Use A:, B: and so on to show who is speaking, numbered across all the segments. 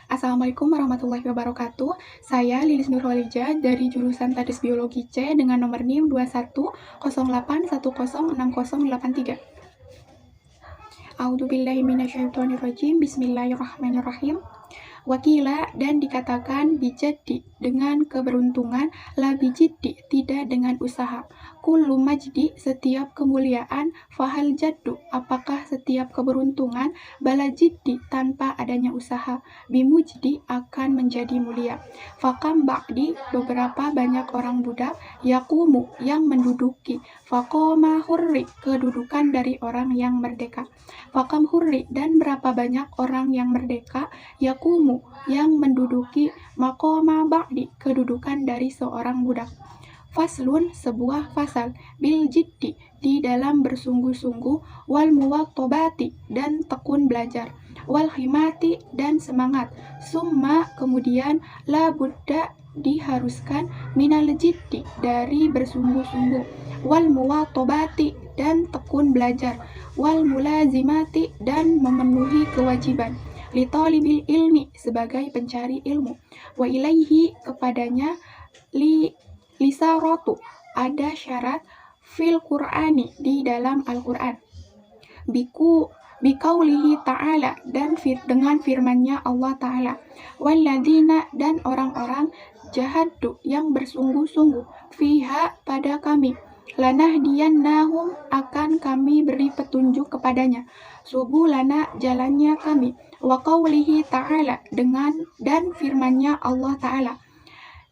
A: Assalamualaikum warahmatullahi wabarakatuh. Saya Lilis Nurholijah dari jurusan Tadis Biologi C dengan nomor NIM 2108106083. A'udzubillahi minasyaitonirrajim. Bismillahirrahmanirrahim. Wakila dan dikatakan bijaddi dengan keberuntungan, la bijiddi tidak dengan usaha. Kullu majdi setiap kemuliaan, fahal jaddu apakah setiap keberuntungan, bala jiddi tanpa adanya usaha, bimujdi akan menjadi mulia. Fakam ba'di beberapa banyak orang budak, yakumu yang menduduki, fakoma hurri kedudukan dari orang yang merdeka. Fakam hurri dan berapa banyak orang yang merdeka, yakumu yang menduduki, makoma ba'di kedudukan dari seorang budak. Faslun sebuah fasal, bil jiddi di dalam bersungguh-sungguh, wal muwattobati dan tekun belajar, wal himati dan semangat, summa kemudian la budda diharuskan, minal jiddi dari bersungguh-sungguh, wal muwattobati dan tekun belajar, wal mulazimati dan memenuhi kewajiban, li talibil ilmi sebagai pencari ilmu, wa ilaihi kepadanya, lisaratu ada syarat, fil Qur'ani di dalam Al-Qur'an, bikaulihi ta'ala dan dengan firmannya Allah Ta'ala, walladzina dan orang-orang, jahaddu yang bersungguh-sungguh, fiha pada kami, lanahdiyannahum akan kami beri petunjuk kepadanya, subulana jalannya kami, wa qaulihi ta'ala dengan dan firmannya Allah Ta'ala,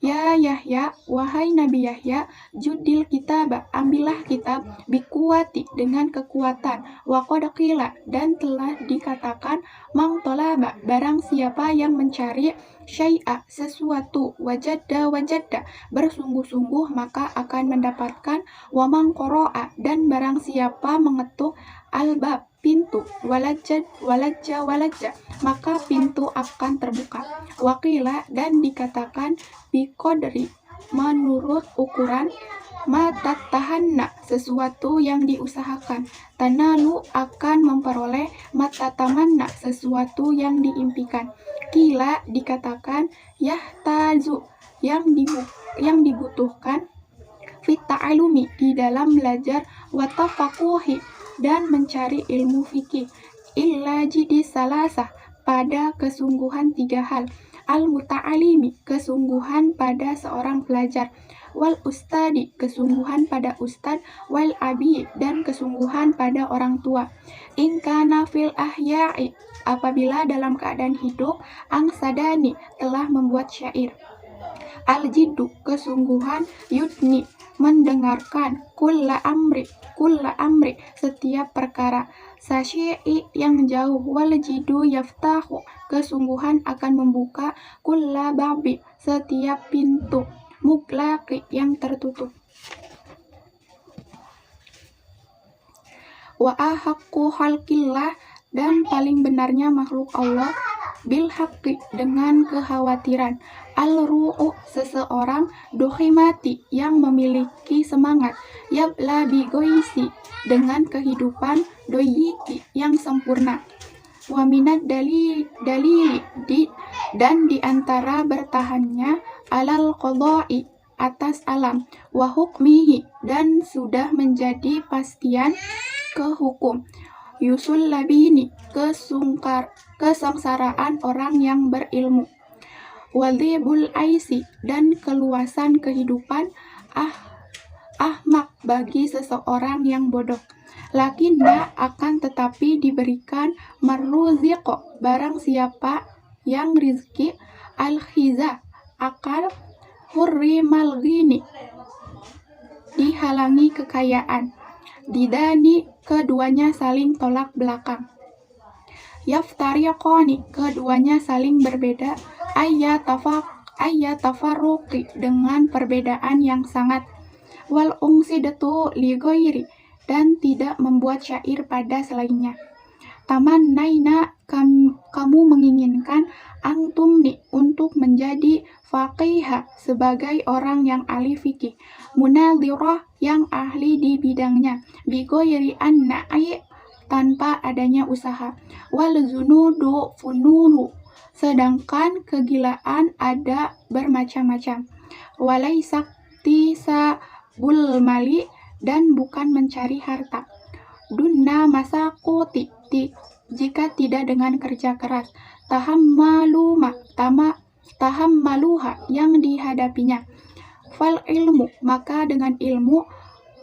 A: ya Yahya, wahai Nabi Yahya, judil kitab, ambillah kitab, bikuwati dengan kekuatan, wa qad qila dan telah dikatakan, mang tolaba barang siapa yang mencari, syai'a sesuatu, wajadda bersungguh-sungguh maka akan mendapatkan, wa mang qoro'a dan barang siapa mengetuk, albab pintu, walajja maka pintu akan terbuka. Wakila dan dikatakan, biqadri menurut ukuran, matatahanna sesuatu yang diusahakan, tanalu akan memperoleh, matatamanna sesuatu yang diimpikan. Kila dikatakan, yahtazu yang dibutuhkan, fit ta'alumi di dalam belajar, watafaquhi dan mencari ilmu fikih, illa jidi salasah pada kesungguhan 3 hal, al-muta'alimi kesungguhan pada seorang pelajar, wal ustadi kesungguhan pada ustad, wal abi dan kesungguhan pada orang tua, in kana fil ahya'i apabila dalam keadaan hidup, angsadani telah membuat syair, al-jiddu kesungguhan, yudni mendengarkan, kulla amri setiap perkara, sasyi'i yang jauh, wal jiddu yaftahu kesungguhan akan membuka, kulla babi setiap pintu, muglaqi yang tertutup. Wa ahaqqu khalqillah dan paling benarnya makhluk Allah, bil haqqi dengan kekhawatiran, al-ru'u seseorang, dohimati yang memiliki semangat, yabla bigoisi dengan kehidupan, doyiki yang sempurna, wa minad dalili dan diantara bertahannya, alal qadha'i atas alam, wa hukmihi dan sudah menjadi pastian ke hukum, yusul labini kesengsaraan orang yang berilmu, wadhibul aisi dan keluasan kehidupan, ahmak bagi seseorang yang bodoh, lakinna akan tetapi diberikan, marruziqo barang siapa yang rizki, al-khiza akal, hurrimal ghini dihalangi kekayaan, didani keduanya saling tolak belakang, yaftariqani keduanya saling berbeda, tafarruqi dengan perbedaan yang sangat, wal ungsidatu li ghairi dan tidak membuat syair pada selainnya, tamannaina kamu menginginkan, antumni untuk menjadi faqihah sebagai orang yang ahli fikih, munadhirah yang ahli di bidangnya, bi ghairi anna'i tanpa adanya usaha, wal zunudu fununu sedangkan kegilaan ada bermacam-macam. Walaisa tisabul mali, dan bukan mencari harta. Dunna masakuti, jika tidak dengan kerja keras. Tahammaluha, yang dihadapinya. Fal ilmu, maka dengan ilmu.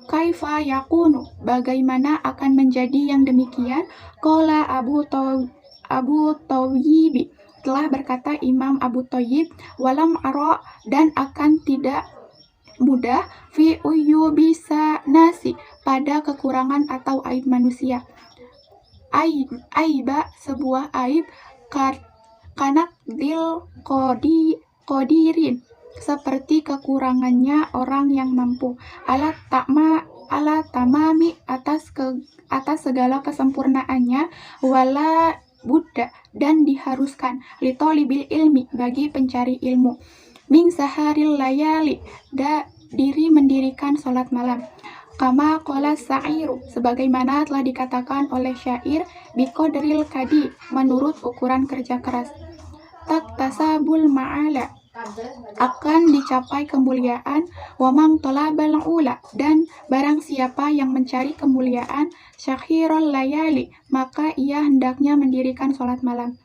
A: Kaifa yakunu, bagaimana akan menjadi yang demikian? Qala Abu Thayyib, telah berkata Imam Abu Thayyib, walam ara, dan akan tidak mudah, fi bisa nasi, pada kekurangan atau aib manusia. Aiba, sebuah aib, kanak dil qodirin, seperti kekurangannya orang yang mampu. Ala tamami, atas segala kesempurnaannya. Wala buddha, dan diharuskan. Litolibil ilmi, bagi pencari ilmu. Min saharil layali, diri mendirikan sholat malam. Kama qala sa'iru, sebagaimana telah dikatakan oleh syair, biqadril kadi, menurut ukuran kerja keras. Taktasabul ma'ala, akan dicapai kemuliaan. Wamang tolabal ula, dan barang siapa yang mencari kemuliaan. Syakhirul layali, maka ia hendaknya mendirikan sholat malam.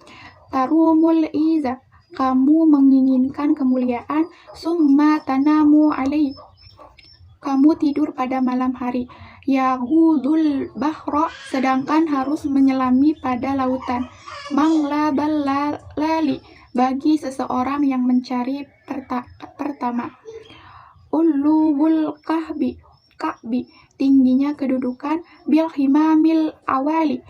A: Tarumul iza, kamu menginginkan kemuliaan. Summa tanamu alaih, kamu tidur pada malam hari. Yahudul bahro, sedangkan harus menyelami pada lautan. Manglabal lali, bagi seseorang yang mencari pertama. Uluwul ka'bi, tingginya kedudukan. Bil himamil awali,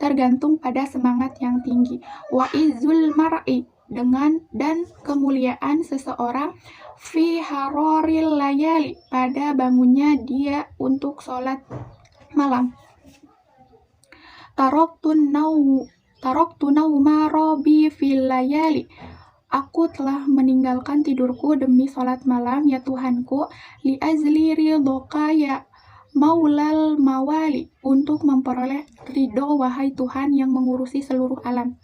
A: tergantung pada semangat yang tinggi. Wa izul mar'i, dan kemuliaan seseorang. Fi haroril layali, pada bangunnya dia untuk sholat malam. Taroktun nauma robi fil layali, aku telah meninggalkan tidurku demi sholat malam, ya Tuhanku. Li azli ridhoka ya maulal mawali, untuk memperoleh ridho wahai Tuhan yang mengurusi seluruh alam.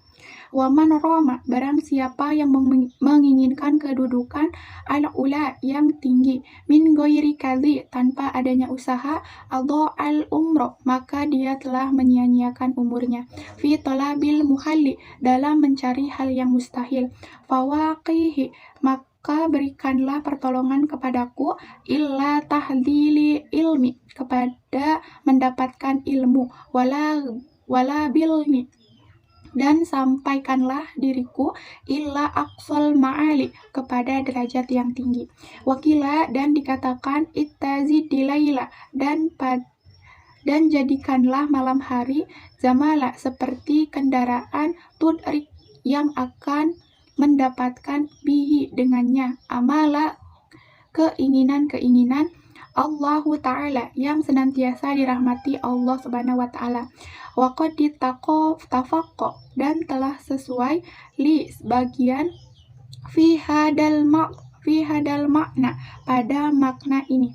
A: Waman roma, barang siapa yang menginginkan kedudukan. Al-ula, yang tinggi. Min goiri kadhi, tanpa adanya usaha. Al umro, maka dia telah menyia-nyiakan umurnya. Fi talabil muhalli, dalam mencari hal yang mustahil. Fawaqihi, maka berikanlah pertolongan kepadaku. Illa tahdili ilmi, kepada mendapatkan ilmu. Wala bilmi, dan sampaikanlah diriku. Illa aqsal ma'ali, kepada derajat yang tinggi. Wakila, dan dikatakan ittazid dilaila, dan jadikanlah malam hari. Zamala, seperti kendaraan. Tudrik, yang akan mendapatkan bihi, dengannya. Amala, keinginan-keinginan. Allahu ta'ala, yang senantiasa dirahmati Allah subhanahu wa ta'ala. Wa qad tafaqqa, dan telah sesuai. Li, sebagian. Fi hadal makna, pada makna ini.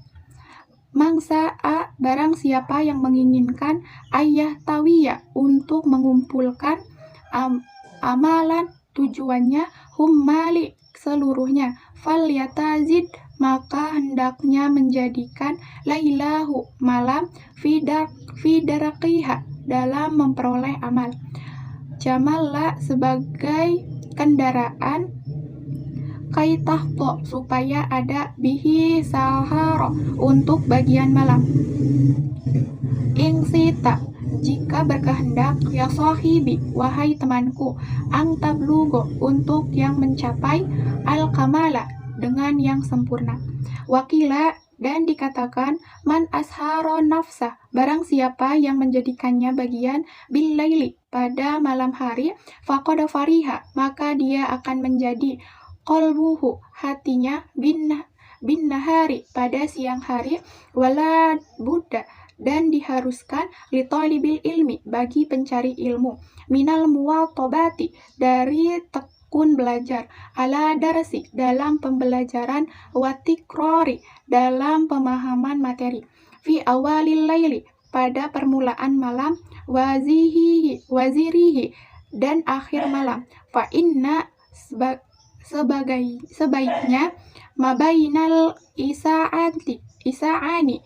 A: Mangsa'a, barang siapa yang menginginkan. Ayah tawiya, untuk mengumpulkan. Amalan, tujuannya. Hummali, seluruhnya. Fal yatazid, maka hendaknya menjadikan. Lailahu, malam. Fidaraqiha, dalam memperoleh amal. Jamalla, sebagai kendaraan. Kaitahto, supaya ada. Bihi saharo, untuk bagian malam. Ingsita, jika berkehendak. Ya sahibi, wahai temanku. Angtablugo, untuk yang mencapai. Al-kamala, dengan yang sempurna. Wakila, dan dikatakan. Man asharo nafsah, barang siapa yang menjadikannya bagian. Bil laili, pada malam hari. Faqad fariha, maka dia akan menjadi. Qalbuhu, hatinya. Bin nahari, pada siang hari. Wala buddha, dan diharuskan. Litolibil ilmi, bagi pencari ilmu. Minal muwatobati, dari tekun belajar. Ala darsi, dalam pembelajaran. Watikrori, dalam pemahaman materi. Fi awalil laili, pada permulaan malam. Wazirihi, dan akhir malam. Fa inna sebaiknya mabainal isa'ani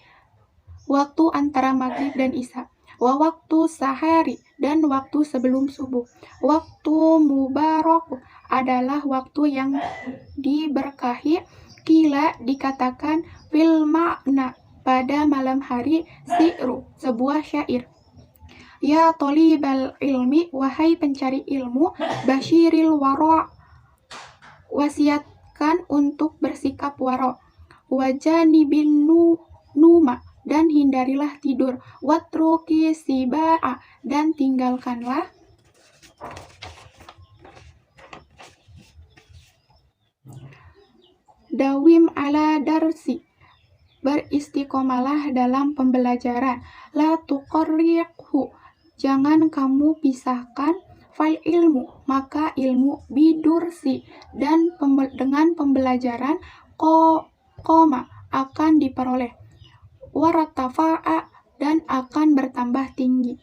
A: waktu antara maghrib dan isya, wa waktu sahari dan waktu sebelum subuh. Waktu mubarak adalah waktu yang diberkahi. Kila dikatakan fil makna pada malam hari, si'ru sebuah syair. Ya tolibal ilmi, wahai pencari ilmu, basyiril wara, wasiatkan untuk bersikap wara, wajanibin numa, dan hindarilah tidur, watruki siba'a, dan tinggalkanlah dawim ala darsi, beristiqomalah dalam pembelajaran, la tuqarriqhu, jangan kamu pisahkan, fal ilmu, maka ilmu, bidursi, dan dengan pembelajaran, koma, akan diperoleh, waratafa'a, dan akan bertambah tinggi,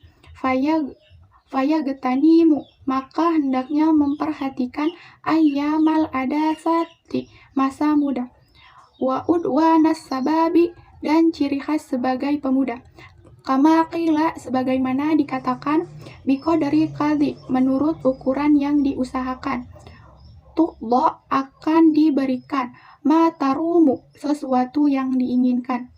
A: fayagetanimu, maka hendaknya memperhatikan ayyamal adasati, masa muda, wa udwanas sababi, dan ciri khas sebagai pemuda. Kama qila, sebagaimana dikatakan, biqadari qadhi, menurut ukuran yang diusahakan, tuqda, akan diberikan, matarumu, sesuatu yang diinginkan.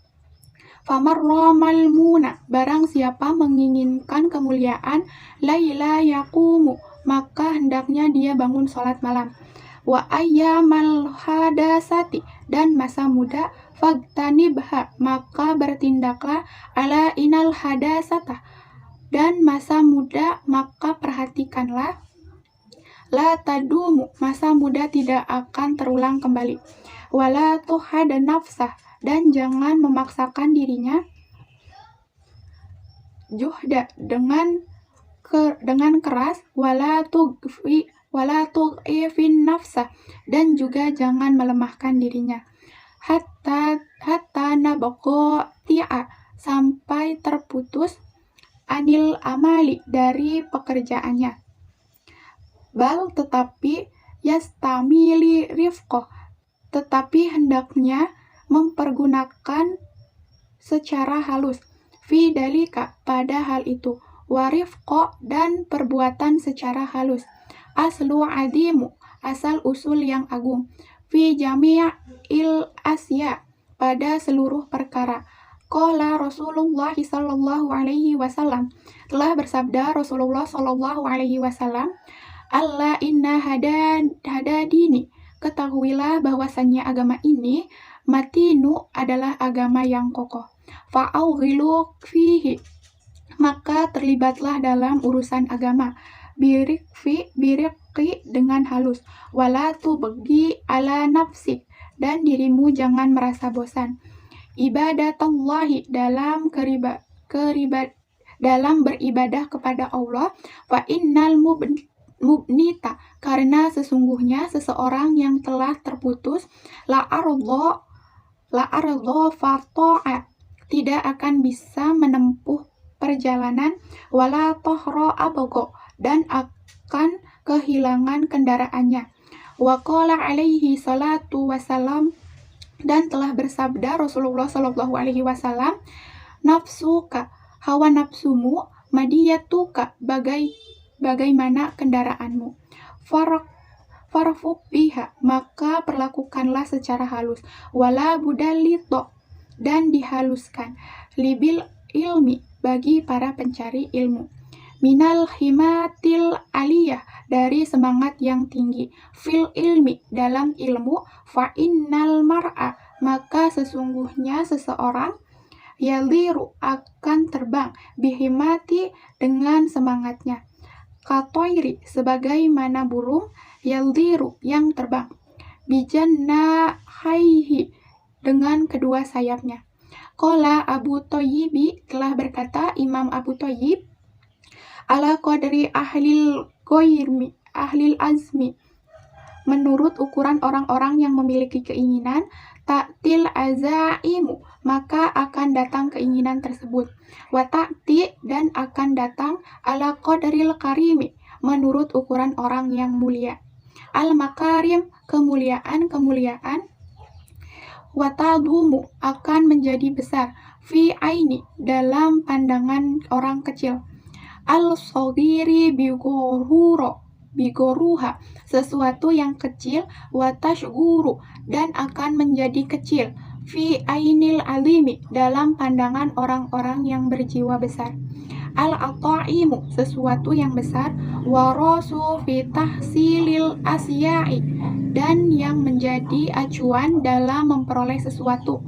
A: Famarramal muna, barang siapa menginginkan kemuliaan, laila yaqumu, maka hendaknya dia bangun sholat malam. Wa ayyamal hadasati, dan masa muda, fagtanibha, maka bertindaklah, ala inal hadasata, dan masa muda, maka perhatikanlah, la tadumu, masa muda tidak akan terulang kembali, wala tuhada nafsah, dan jangan memaksakan dirinya, juhda, dengan keras, wala tughifin nafsah, dan juga jangan melemahkan dirinya, hatta nabaqo ti'a, sampai terputus, anil amali, dari pekerjaannya, bal, tetapi, yastamili rifqoh, tetapi hendaknya mempergunakan secara halus, fi dalika, pada hal itu, warifqo, dan perbuatan secara halus, aslu adimu, asal usul yang agung, fi jami'il asya, pada seluruh perkara. Qala Rasulullah sallallahu alaihi wasallam, telah bersabda Rasulullah sallallahu alaihi wasallam, Allah inna hadadini, ketahuilah bahwasannya agama ini, matinu, adalah agama yang kokoh, fa'awghilu fihi, maka terlibatlah dalam urusan agama, birikki, dengan halus, wala tubghi ala nafsik, dan dirimu jangan merasa bosan, ibadatallahi, dalam dalam beribadah kepada Allah, fa innal mubnita, karena sesungguhnya seseorang yang telah terputus, la ardo fato'a, tidak akan bisa menempuh perjalanan, wala tohro abogo, dan akan kehilangan kendaraannya. Wa qala alaihi salatu wasalam, dan telah bersabda Rasulullah sallallahu alaihi wasallam, nafsuka, hawa nafsumu, madiyatuka, bagaimana kendaraanmu, farfuk biha, maka perlakukanlah secara halus, wala budalito, dan dihaluskan, libil ilmi, bagi para pencari ilmu, minal himatil aliyah, dari semangat yang tinggi, fil ilmi, dalam ilmu, fa innal mar'a, maka sesungguhnya seseorang, yaliru, akan terbang, bihimati, dengan semangatnya, katoiri, sebagaimana burung, yaldiru, yang terbang, bijannahaihi, dengan kedua sayapnya. Qala Abu Thayyibi, telah berkata Imam Abu Thayyib, ala qadri ahlil azmi, menurut ukuran orang-orang yang memiliki keinginan, ta'til azaimu, maka akan datang keinginan tersebut, wa ta'ti, dan akan datang, ala qadaril karimi, menurut ukuran orang yang mulia. Al-makarim, kemuliaan, watadumu, akan menjadi besar, fi aini, dalam pandangan orang kecil. Al-sogiri bigoruha, sesuatu yang kecil, watashguru, dan akan menjadi kecil, fi ainil alimi, dalam pandangan orang-orang yang berjiwa besar. Al-ataimu, sesuatu yang besar, warosu fi tahsilil asyai, dan yang menjadi acuan dalam memperoleh sesuatu.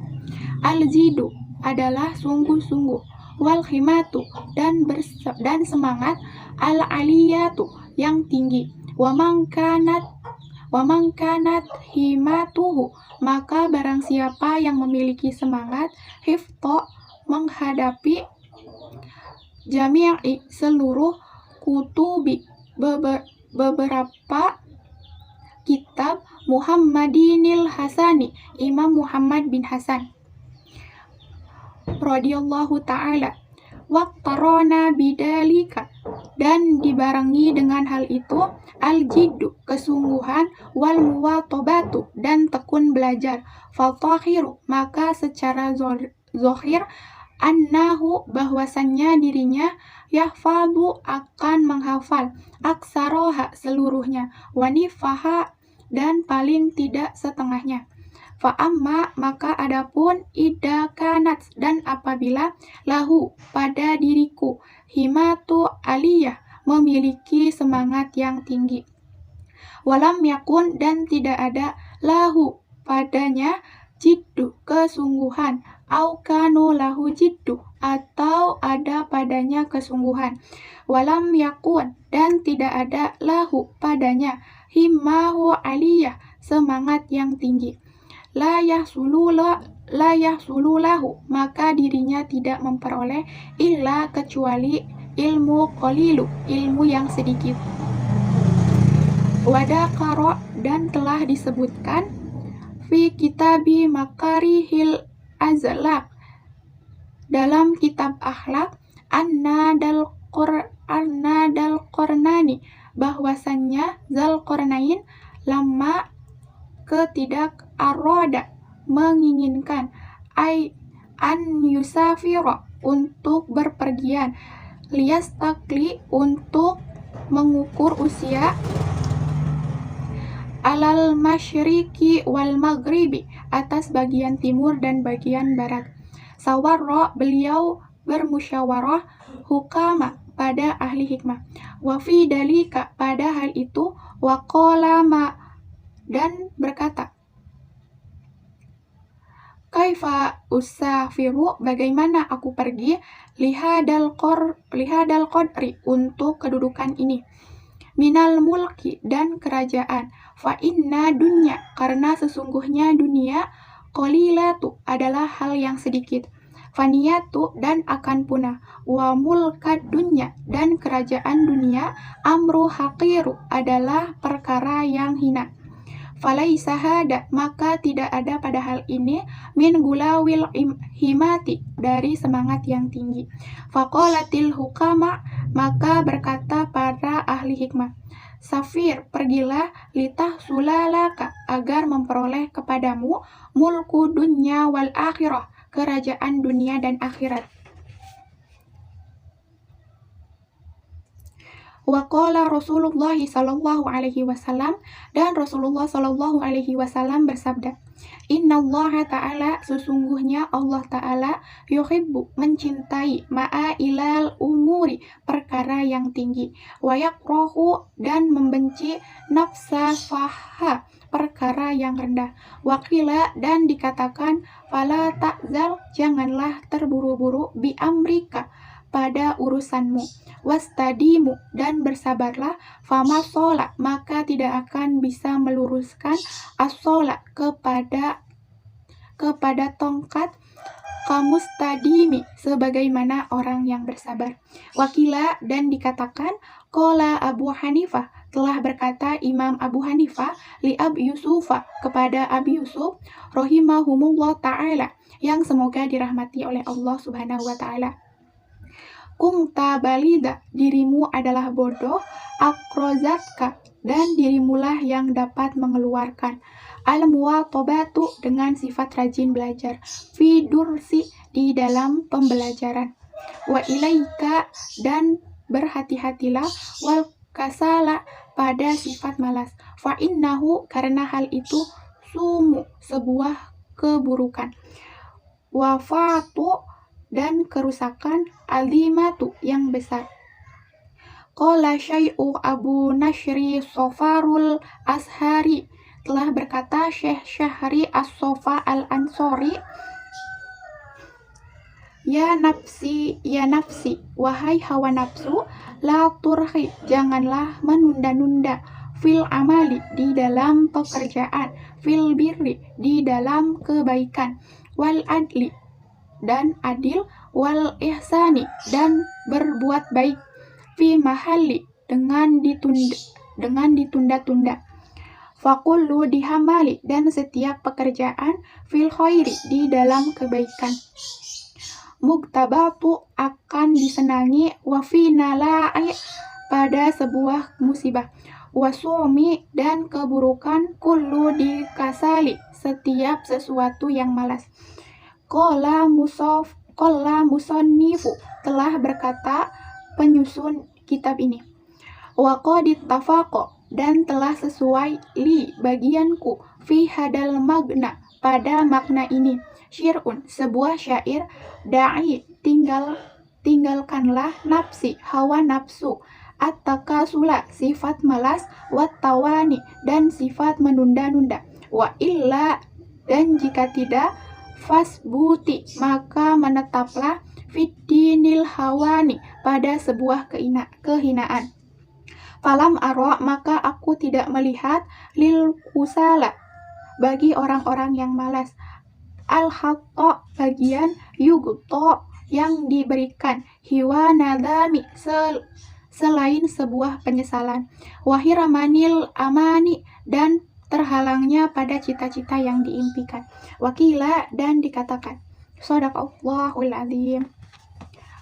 A: Al-jidu adalah sungguh-sungguh, wal himatu, dan semangat, al-aliyatu, yang tinggi, wa mangkanat himatuhu, maka barang siapa yang memiliki semangat, hifto, menghadapi jami'i, seluruh kutubi, beberapa kitab, Muhammadinil Hasani, Imam Muhammad bin Hasan radhiyallahu ta'ala, waqtarona bidalika, dan dibarengi dengan hal itu, al-jiddu, kesungguhan, wal muwatobatu, dan tekun belajar, fatahiru, maka secara zohir, annahu, bahwasannya dirinya, yahfadu, akan menghafal, aksaroha, seluruhnya, wanifaha, dan paling tidak setengahnya. Fa'amma, maka adapun, idza kanat, dan apabila, lahu, pada diriku, himatu aliyah, memiliki semangat yang tinggi, walam yakun, dan tidak ada, lahu, padanya, jiddu, kesungguhan, au kanu lahu jiddu, atau ada padanya kesungguhan, walam yakun, dan tidak ada, lahu, padanya, himmahu aliyah, semangat yang tinggi, la yahsululahu, maka dirinya tidak memperoleh, illa, kecuali, ilmu qalilu, ilmu yang sedikit. Wadakaro, dan telah disebutkan, fi kitabi makarihil azlaq, dalam kitab akhlak, annadal qornani, bahwasannya Dzulqarnain, lama, ketidak, aroda, menginginkan, an yusafiro, untuk berpergian, liyastakli, untuk mengukur usia, alal masyriqi wal maghribi, atas bagian timur dan bagian barat. Sawarro, beliau bermusyawarah, hukama, pada ahli hikmah, wa fi dalika, pada hal itu, waqala ma, dan berkata, kaifa usafiru, bagaimana aku pergi, lihadal qadri, untuk kedudukan ini, minal mulki, dan kerajaan, fa inna dunya, karena sesungguhnya dunia, qalilatu, adalah hal yang sedikit, faniyatu, dan akan punah, wa mulkad dunya, dan kerajaan dunia, amru haqiru, adalah perkara yang hina. Falaisa hada, maka tidak ada pada hal ini, min gulawil himati, dari semangat yang tinggi. Faqalatil hukama, maka berkata para ahli hikmah, safir, pergilah, litah sulalaka, agar memperoleh kepadamu, mulku dunya wal akhirah, kerajaan dunia dan akhirat. Waqala Rasulullah sallallahu alaihi wasallam, dan Rasulullah sallallahu alaihi wasallam bersabda, innallaha ta'ala, sesungguhnya Allah ta'ala, yuhibbu, mencintai, ma'a ilal umuri, perkara yang tinggi, wa yakrahu, dan membenci, nafsa faha, perkara yang rendah, waqila, dan dikatakan, fala ta'zal, janganlah terburu-buru, bi amrika, pada urusanmu, wastadimu, dan bersabarlah, fama shola, maka tidak akan bisa meluruskan as-shola, kepada tongkat, kamustadimi, sebagaimana orang yang bersabar. Wakila, dan dikatakan, qala Abu Hanifah, telah berkata Imam Abu Hanifah, li Abi Yusufa, kepada Abi Yusuf, rahimahumullah ta'ala, yang semoga dirahmati oleh Allah subhanahu wa ta'ala, Kungta balida, dirimu adalah bodoh. Akrozatka, dan dirimulah yang dapat mengeluarkan. Al-muwatobatu, dengan sifat rajin belajar. Fidursi, di dalam pembelajaran. Wa ilaika, dan berhati-hatilah. Wal kasala, pada sifat malas. Fa innahu, karena hal itu sumu, sebuah keburukan. Wafatu, dan kerusakan. Azimatu, yang besar. Qala syai'u Abu Nashri Sofarul Ashari, telah berkata Syekh Syahri As-Sofa Al-Ansori, ya nafsi, wahai hawa nafsu, la turhi, janganlah menunda-nunda, fil amali, di dalam pekerjaan, fil birri, di dalam kebaikan, wal adli, dan adil, wal ihsani, dan berbuat baik, fi mahalli, dengan ditunda-tunda. Fakullu, dihamali, dan setiap pekerjaan, fil khairi, di dalam kebaikan. Muktabatu, akan disenangi, wafinala'i, pada sebuah musibah. Wasumi, dan keburukan, kullu dikasali, setiap sesuatu yang malas. Qala musonnifu, telah berkata penyusun kitab ini. Wa qad ittafaqa, dan telah sesuai li, bagianku, fi hadal magna, pada makna ini. Syir'un, sebuah syair. Da'i, tinggalkanlah nafsi, hawa nafsu. At-takasula, sifat malas. Wat-tawani, dan sifat menunda-nunda. Wa illa, dan jika tidak, fasbuti, maka menetaplah, fiddinil hawani, pada sebuah kehinaan. Falam ara, maka aku tidak melihat, lil kusala, bagi orang-orang yang malas, al-hatta, bagian, yugto, yang diberikan, hiwa nadami, selain sebuah penyesalan, wahiramanil amani, dan terhalangnya pada cita-cita yang diimpikan. Wakila, dan dikatakan. Shadaqallahul azim.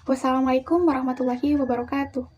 A: Wassalamualaikum warahmatullahi wabarakatuh.